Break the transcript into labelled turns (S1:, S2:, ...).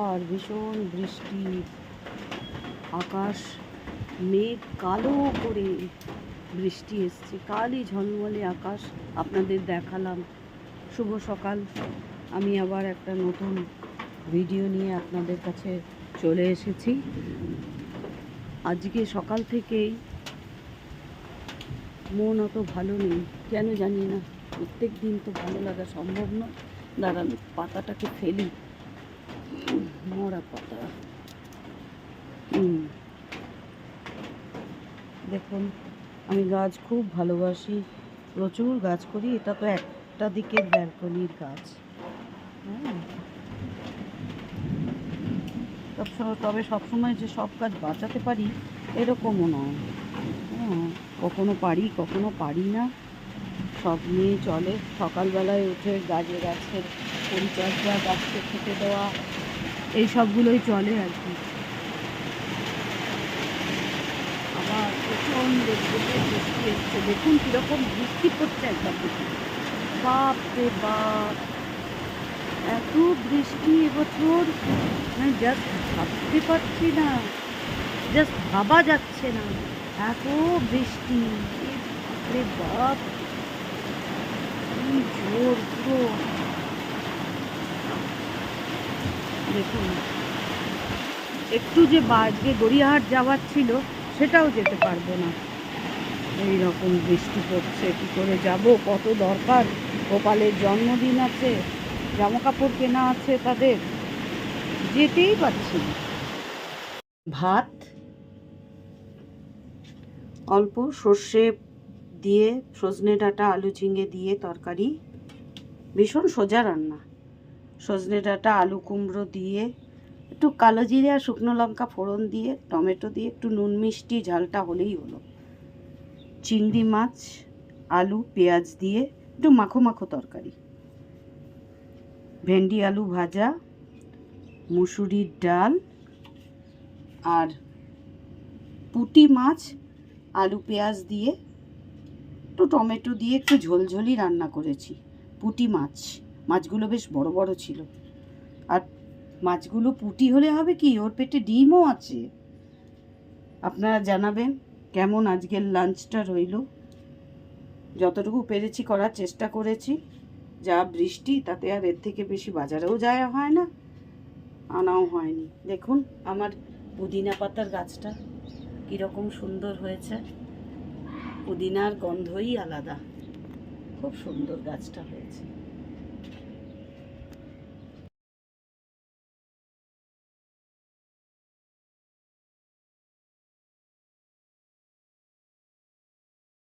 S1: আর ভীষণ বৃষ্টি, আকাশ মেঘ কালো করে বৃষ্টি এসছে, কালি ঝলমলে আকাশ আপনাদের দেখালাম। শুভ সকাল। আমি আবার একটা নতুন ভিডিও নিয়ে আপনাদের কাছে চলে এসেছি। আজকে সকাল থেকেই মন অত ভালো নেই, কেন জানি না। প্রত্যেক দিন তো ভালো লাগা সম্ভব নয়। দাঁড়ান, পাতাটাকে ফেলি, মরা পাতা। দেখুন, আমি গাছ খুব ভালোবাসি, প্রচুর গাছ করি। এটা তো একটা দিকের ব্যালকনির গাছ। হ্যাঁ, তবে সবসময় যে সব গাছ বাঁচাতে পারি এরকমও নয়। হ্যাঁ, কখনো পারি কখনো পারি না, সব নিয়ে চলে। সকালবেলায় উঠে গাছের পরিচর্যা, গাছকে খেতে দেওয়া, এই সবগুলোই চলে আর কি। আবার প্রচণ্ড বৃষ্টি এসছে, দেখুন কীরকম বৃষ্টি পড়ছে একবার দেখুন। বাপ রে বাপ, এত বৃষ্টি এবছর আমি জাস্ট ভাবতে পারছি না, জাস্ট ভাবা যাচ্ছে না, এত বৃষ্টি। রে বাপ, কি জোর পুরো। দেখুন, একটু যে আজকে গড়িয়াহাট যাওয়ার ছিল সেটাও যেতে পারবো না, এই রকম বৃষ্টি পড়ছে। কী করে যাব? কত দরকার, গোপালের জন্মদিন আছে, জামা কাপড় কেনা আছে তাদের, যেতেই পারছি না। ভাত, অল্প সর্ষে দিয়ে, সজনে ডাঁটা আলু ঝিঙে দিয়ে তরকারি, ভীষণ সোজা রান্না। সজনে ডাঁটা আলু কুমড়ো দিয়ে, একটু কালো জিরে আর শুকনো লঙ্কা ফোড়ন দিয়ে, টমেটো দিয়ে, একটু নুন মিষ্টি ঝালটা হলেই হলো। চিংড়ি মাছ আলু পেঁয়াজ দিয়ে একটু মাখো মাখো তরকারি, ভেন্ডি আলু ভাজা, মুসুরির ডাল, আর পুঁটি মাছ আলু পেঁয়াজ দিয়ে, একটু টমেটো দিয়ে একটু ঝোলঝোলি রান্না করেছি। পুঁটি মাছগুলো বেশ বড় বড় ছিল। আর মাছগুলো পুঁটি হলে হবে কি, ওর পেটে ডিমও আছে। আপনারা জানাবেন কেমন আজকের লাঞ্চটা রইল। যতটুকু পেরেছি করার চেষ্টা করেছি। যা বৃষ্টি, তাতে আর এর থেকে বেশি বাজারেও যাওয়া হয় না, আনাও হয়নি। দেখুন আমার পুদিনা পাতার গাছটা কীরকম সুন্দর হয়েছে, পুদিনার গন্ধই আলাদা, খুব সুন্দর গাছটা হয়েছে।